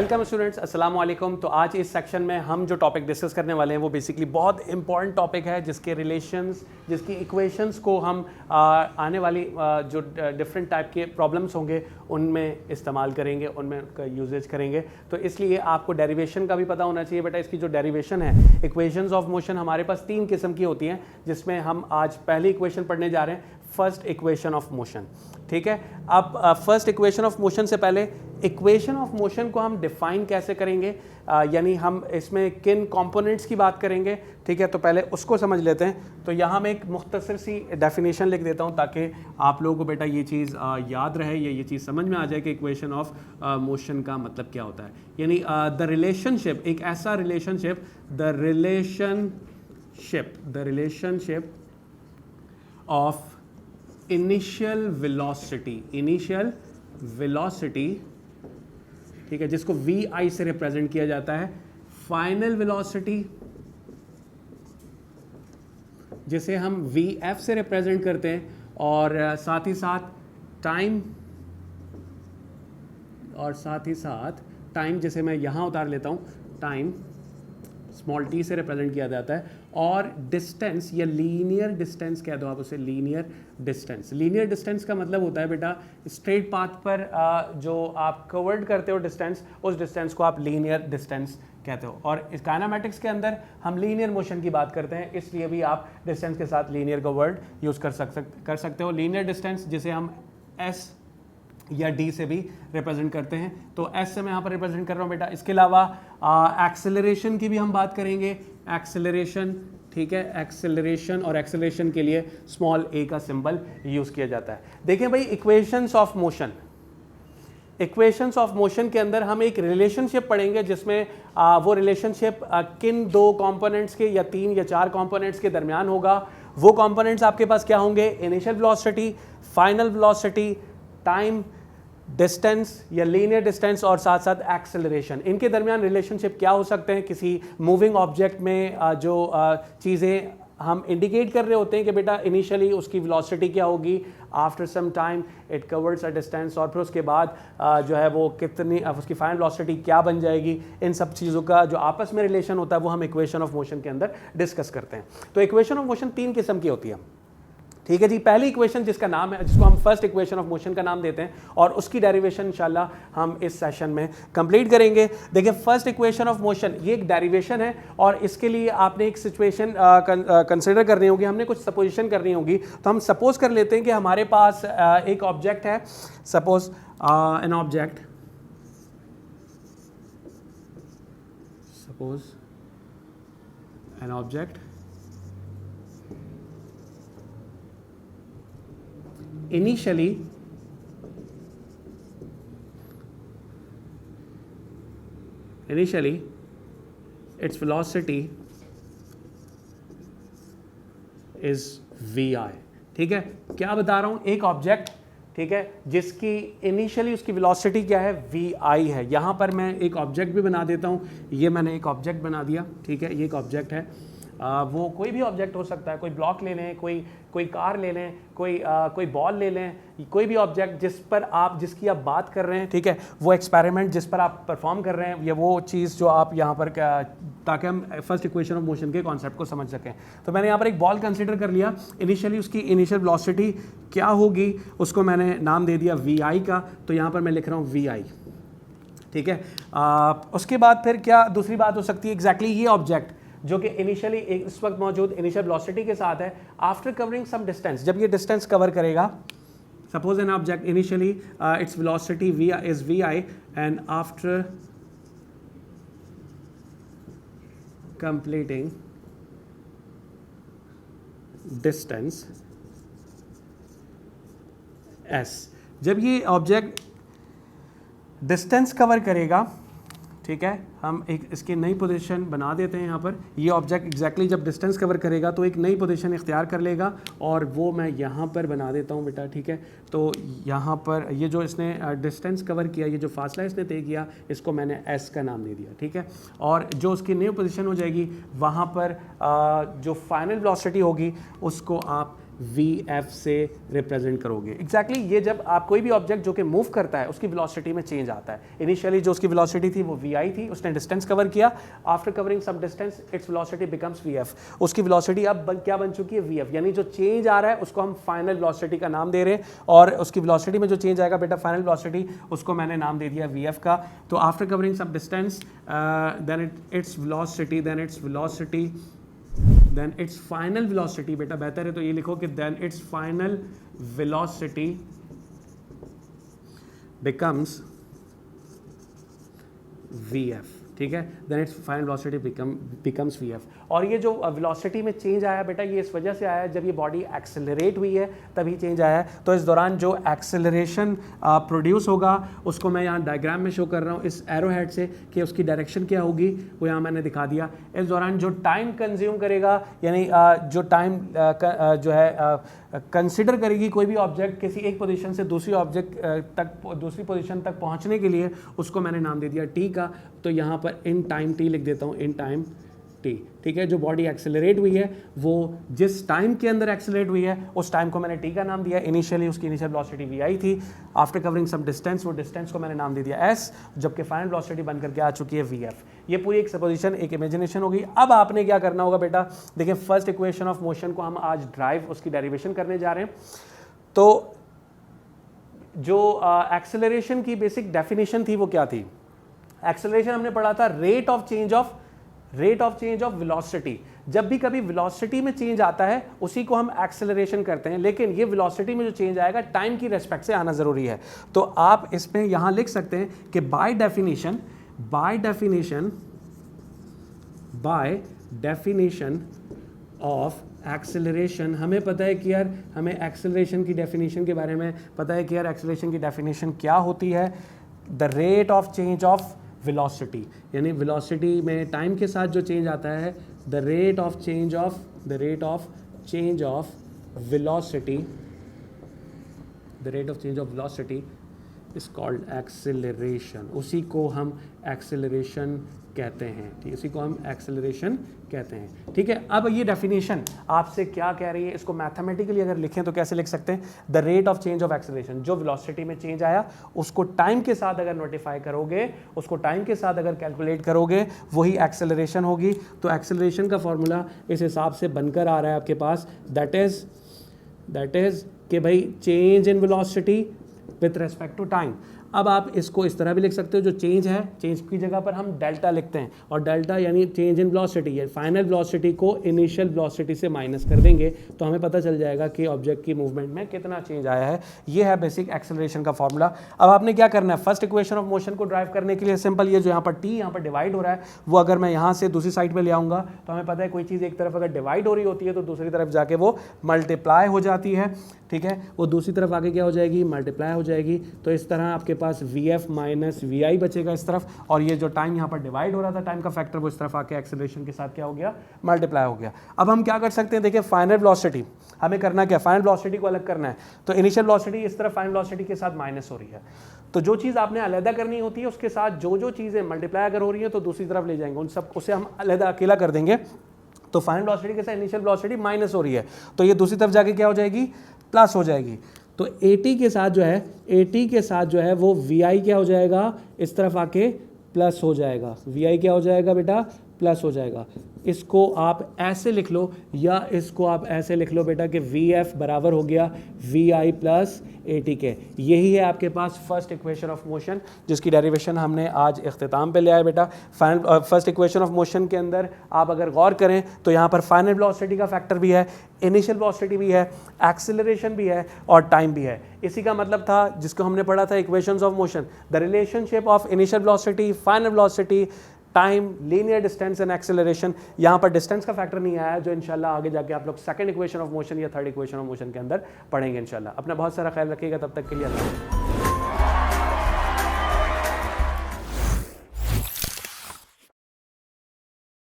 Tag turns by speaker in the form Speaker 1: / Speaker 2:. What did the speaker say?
Speaker 1: Welcome students, अस्सलाम वालेकुम। तो आज इस सेक्शन में हम जो टॉपिक डिस्कस करने वाले हैं वो बेसिकली बहुत इंपॉर्टेंट टॉपिक है, जिसके रिलेशंस, जिसकी इक्वेशंस को हम आने वाली जो डिफरेंट टाइप के प्रॉब्लम्स होंगे उनमें इस्तेमाल करेंगे, उनमें उनका यूजेज करेंगे। तो इसलिए आपको डेरिवेशन का भी पता होना चाहिए बेटा। इसकी जो डेरिवेशन है, इक्वेशंस ऑफ मोशन, हमारे पास 3 किस्म की होती हैं, जिसमें हम आज पहली इक्वेशन पढ़ने जा रहे हैं, फर्स्ट इक्वेशन ऑफ मोशन। ठीक है, अब फर्स्ट इक्वेशन ऑफ मोशन से पहले इक्वेशन ऑफ मोशन को हम डिफाइन कैसे करेंगे, यानी हम इसमें किन कंपोनेंट्स की बात करेंगे। ठीक है, तो पहले उसको समझ लेते हैं। तो यहाँ मैं एक मुख्तसर सी डेफिनेशन लिख देता हूँ ताकि आप लोगों को बेटा ये चीज़ याद रहे, ये चीज़ समझ में आ जाए कि इक्वेशन ऑफ मोशन का मतलब क्या होता है। यानी द रिलेशनशिप, एक ऐसा relationship, the relationship of initial velocity, ठीक है, जिसको वी आई से रिप्रेजेंट किया जाता है, फाइनल वेलोसिटी जिसे हम वी एफ से रिप्रेजेंट करते हैं, और साथ ही साथ टाइम जिसे मैं यहां उतार लेता हूं, टाइम स्मॉल टी से रिप्रेजेंट किया जाता है, और डिस्टेंस या लीनियर डिस्टेंस कह दो आप उसे, लीनियर डिस्टेंस का मतलब होता है बेटा स्ट्रेट पाथ पर जो आप कवर्ड करते हो डिस्टेंस, उस डिस्टेंस को आप लीनियर डिस्टेंस कहते हो। और इस काइनेमैटिक्स के अंदर हम लीनियर मोशन की बात करते हैं, इसलिए भी आप डिस्टेंस के साथ लीनियर का वर्ड यूज़ कर सकते हो। लीनियर डिस्टेंस जिसे हम एस या डी से भी रिप्रेजेंट करते हैं, तो एस से मैं यहाँ पर रिप्रेजेंट कर रहा हूँ बेटा। इसके अलावा एक्सेलरेशन की भी हम बात करेंगे, एक्सेलरेशन, ठीक है, एक्सेलरेशन, और एक्सेलरेशन के लिए स्मॉल ए का सिंबल यूज़ किया जाता है। देखें भाई, इक्वेशंस ऑफ मोशन के अंदर हम एक रिलेशनशिप पढ़ेंगे, जिसमें वो रिलेशनशिप किन 2 कंपोनेंट्स के या 3 या 4 कंपोनेंट्स के दरमियान होगा। वो कंपोनेंट्स आपके पास क्या होंगे? Initial velocity, final velocity, time, distance या लीनियर डिस्टेंस, और साथ साथ एक्सेलरेशन। इनके दरमियान रिलेशनशिप क्या हो सकते हैं? किसी मूविंग ऑब्जेक्ट में जो चीज़ें हम इंडिकेट कर रहे होते हैं कि बेटा इनिशियली उसकी वेलोसिटी क्या होगी, after some time it covers a distance, और फिर उसके बाद जो है वो कितनी उसकी फाइनल वेलोसिटी क्या बन जाएगी। इन सब चीज़ों का जो आपस में रिलेशन होता है वो हम इक्वेशन ऑफ मोशन के अंदर डिस्कस करते हैं। तो इक्वेशन ऑफ मोशन 3 किस्म की होती है। ठीक है जी, पहली इक्वेशन जिसका नाम है, जिसको हम फर्स्ट इक्वेशन ऑफ मोशन का नाम देते हैं, और उसकी डेरिवेशन इंशाल्लाह हम इस सेशन में कंप्लीट करेंगे। देखिए, फर्स्ट इक्वेशन ऑफ मोशन ये एक डेरिवेशन है, और इसके लिए आपने एक सिचुएशन कंसिडर करनी होगी, हमने कुछ सपोजिशन करनी होगी। तो हम सपोज कर लेते हैं कि हमारे पास एक ऑब्जेक्ट है, suppose an object initially its velocity is vi। ठीक है, क्या बता रहा हूं? एक ऑब्जेक्ट, ठीक है, जिसकी इनिशियली उसकी वेलोसिटी क्या है? vi है। यहां पर मैं एक ऑब्जेक्ट भी बना देता हूं, ये मैंने एक ऑब्जेक्ट बना दिया। ठीक है, ये एक ऑब्जेक्ट है, वो कोई भी ऑब्जेक्ट हो सकता है, कोई ब्लॉक ले लें, कोई कार ले लें, कोई बॉल ले लें, कोई भी ऑब्जेक्ट जिसकी आप बात कर रहे हैं। ठीक है, वो एक्सपेरिमेंट जिस पर आप परफॉर्म कर रहे हैं, या वो चीज़ जो आप यहाँ पर, ताकि हम फर्स्ट इक्वेशन ऑफ मोशन के कॉन्सेप्ट को समझ सकें। तो मैंने यहाँ पर एक बॉल कंसीडर कर लिया, इनिशियली उसकी इनिशियल वेलोसिटी क्या होगी, उसको मैंने नाम दे दिया vi का। तो यहाँ पर मैं लिख रहा हूँ vi। ठीक है, उसके बाद फिर क्या दूसरी बात हो सकती है? एग्जैक्टली ये ऑब्जेक्ट जो कि इनिशियली इस वक्त मौजूद इनिशियल वेलोसिटी के साथ है, आफ्टर कवरिंग सम डिस्टेंस, जब ये डिस्टेंस कवर करेगा, suppose an object initially its velocity is vi, and after completing distance s, जब ये ऑब्जेक्ट डिस्टेंस कवर करेगा, ठीक है, हम एक इसकी नई पोजीशन बना देते हैं यहाँ पर। ये ऑब्जेक्ट एग्जैक्टली जब डिस्टेंस कवर करेगा तो एक नई पोजीशन इख्तियार कर लेगा, और वो मैं यहाँ पर बना देता हूँ बेटा। ठीक है, तो यहाँ पर ये जो इसने डिस्टेंस कवर किया, ये जो फासला इसने तय किया, इसको मैंने s का नाम दे दिया। ठीक है, और जो उसकी नई पोजीशन हो जाएगी, वहाँ पर जो फाइनल वेलोसिटी होगी उसको आप vf से रिप्रेजेंट करोगे। एग्जैक्टली ये जब आप कोई भी ऑब्जेक्ट जो कि मूव करता है उसकी वेलोसिटी में चेंज आता है। इनिशियली जो उसकी वेलोसिटी थी वो vi थी, उसने डिस्टेंस कवर किया, after covering some distance its velocity becomes vf, उसकी वेलोसिटी अब क्या बन चुकी है vf, यानी जो चेंज आ रहा है उसको हम फाइनल वेलोसिटी का नाम दे रहे हैं, और उसकी वेलोसिटी में जो चेंज आएगा बेटा फाइनल वेलोसिटी, उसको मैंने नाम दे दिया vf का। तो after covering some distance then its velocity then its final velocity, बेटा बेहतर है तो ये लिखो कि then its final velocity becomes vf, ठीक है, then its final velocity becomes vf। और ये जो वेलोसिटी में चेंज आया बेटा ये इस वजह से आया जब ये बॉडी एक्सेलरेट हुई है तभी चेंज आया है। तो इस दौरान जो एक्सेलरेशन प्रोड्यूस होगा उसको मैं यहाँ डायग्राम में शो कर रहा हूँ इस एरो हेड से कि उसकी डायरेक्शन क्या होगी, वो यहाँ मैंने दिखा दिया। इस दौरान जो टाइम कंज्यूम करेगा, यानी जो टाइम जो है कंसिडर करेगी कोई भी ऑब्जेक्ट किसी एक पोजीशन से दूसरी ऑब्जेक्ट तक दूसरी पोजीशन तक पहुंचने के लिए, उसको मैंने नाम दे दिया टी का। तो यहाँ पर इन टाइम टी लिख देता हूँ, इन टाइम टी, ठीक है। जो बॉडी एक्सेलरेट हुई है वो जिस टाइम के अंदर एक्सेलरेट हुई है उस टाइम को मैंने टी का नाम दिया। इनिशियली उसकी इनिशियल वेलोसिटी vi थी, आफ्टर कवरिंग सम डिस्टेंस वो डिस्टेंस को मैंने नाम दे दिया s, जबकि फाइनल वेलोसिटी बन करके आ चुकी है vf। ये पूरी एक सपोजिशन, एक इमेजिनेशन होगी। अब आपने क्या करना होगा बेटा, देखिए फर्स्ट इक्वेशन ऑफ मोशन को हम आज ड्राइव उसकी डेरिवेशन करने जा रहे हैं। तो जो एक्सेलरेशन की बेसिक डेफिनेशन थी वो क्या थी, एक्सेलरेशन हमने पढ़ा था rate of change of velocity. जब भी कभी वेलोसिटी में चेंज आता है उसी को हम एक्सेलरेशन करते हैं, लेकिन ये वेलोसिटी में जो चेंज आएगा टाइम की रेस्पेक्ट से आना जरूरी है। तो आप इसमें यहां लिख सकते हैं कि बाय डेफिनेशन ऑफ एक्सेलरेशन, हमें पता है कि यार हमें एक्सेलरेशन की डेफिनेशन के बारे में पता है कि यार एक्सेलरेशन की डेफिनेशन क्या होती है, the rate of change of velocity, यानी वेलोसिटी में टाइम के साथ जो चेंज आता है, the rate of change of velocity is called acceleration. उसी को हम एक्सेलरेशन कहते हैं, ठीक, इसी को हम एक्सेलरेशन कहते हैं, ठीक है। अब ये डेफिनेशन आपसे क्या कह रही है, इसको मैथमेटिकली अगर लिखें तो कैसे लिख सकते हैं, the rate of change of acceleration, जो वेलोसिटी में चेंज आया उसको टाइम के साथ अगर नोटिफाई करोगे, उसको टाइम के साथ अगर कैलकुलेट करोगे, वही एक्सेलरेशन होगी। तो एक्सेलरेशन का फॉर्मूला इस हिसाब से बनकर आ रहा है आपके पास, दैट इज कि भाई change in velocity with respect to time. अब आप इसको इस तरह भी लिख सकते हो, जो चेंज है, चेंज की जगह पर हम डेल्टा लिखते हैं, और डेल्टा यानी चेंज इन वेलोसिटी है, फाइनल वेलोसिटी को इनिशियल वेलोसिटी से माइनस कर देंगे तो हमें पता चल जाएगा कि ऑब्जेक्ट की मूवमेंट में कितना चेंज आया है। ये है बेसिक एक्सेलरेशन का फॉर्मूला। अब आपने क्या करना है, फर्स्ट इक्वेशन ऑफ मोशन को ड्राइव करने के लिए सिंपल, ये जो यहाँ पर टी यहाँ पर डिवाइड हो रहा है, वो अगर मैं यहाँ से दूसरी साइड पर ले आऊँगा तो हमें पता है कोई चीज़ एक तरफ अगर डिवाइड हो रही होती है तो दूसरी तरफ जाके वो मल्टीप्लाई हो जाती है, ठीक है, वो दूसरी तरफ आगे क्या हो जाएगी, मल्टीप्लाई हो जाएगी। तो इस तरह आपके पास vf माइनस vi बचेगा इस तरफ, और ये जो टाइम यहाँ पर डिवाइड हो रहा था टाइम का फैक्टर, वो इस तरफ आके एक्सेलरेशन के साथ क्या हो गया, मल्टीप्लाई हो गया। अब हम क्या कर सकते हैं, देखिए फाइनल वेलोसिटी हमें करना क्या, फाइनल वेलोसिटी को अलग करना है। तो इनिशियल वेलोसिटी इस तरफ फाइनल वेलोसिटी के साथ माइनस हो रही है, तो जो चीज़ आपने अलग करनी होती है उसके साथ जो चीज़ें मल्टीप्लाई अगर हो रही है तो दूसरी तरफ ले जाएंगे, उन सब उसे हम अलग अकेला कर देंगे। तो फाइनल वेलोसिटी के साथ इनिशियल वेलोसिटी माइनस हो रही है, तो ये दूसरी तरफ जाके क्या हो जाएगी, प्लस हो जाएगी। तो AT के साथ जो है वो VI क्या हो जाएगा, इस तरफ आके प्लस हो जाएगा, VI क्या हो जाएगा बेटा, प्लस हो जाएगा। इसको आप ऐसे लिख लो या इसको आप ऐसे लिख लो बेटा कि VF बराबर हो गया VI प्लस AT के। यही है आपके पास फर्स्ट इक्वेशन ऑफ मोशन, जिसकी डेरिवेशन हमने आज इख्तिताम पे ले आए बेटा। फर्स्ट इक्वेशन ऑफ मोशन के अंदर आप अगर गौर करें तो यहाँ पर फाइनल वेलोसिटी का फैक्टर भी है, इनिशियल वेलोसिटी भी है, एक्सेलरेशन भी है और टाइम भी है। इसी का मतलब था जिसको हमने पढ़ा था equations of motion, the relationship of initial velocity, final velocity, time, linear distance and acceleration. यहाँ पर डिस्टेंस का फैक्टर नहीं आया, जो इंशाल्लाह आगे जाके आप लोग सेकंड इक्वेशन ऑफ मोशन या थर्ड इक्वेशन ऑफ मोशन के अंदर पढ़ेंगे इंशाल्लाह। अपना बहुत सारा ख्याल रखिएगा, तब तक के लिए अल्लाह।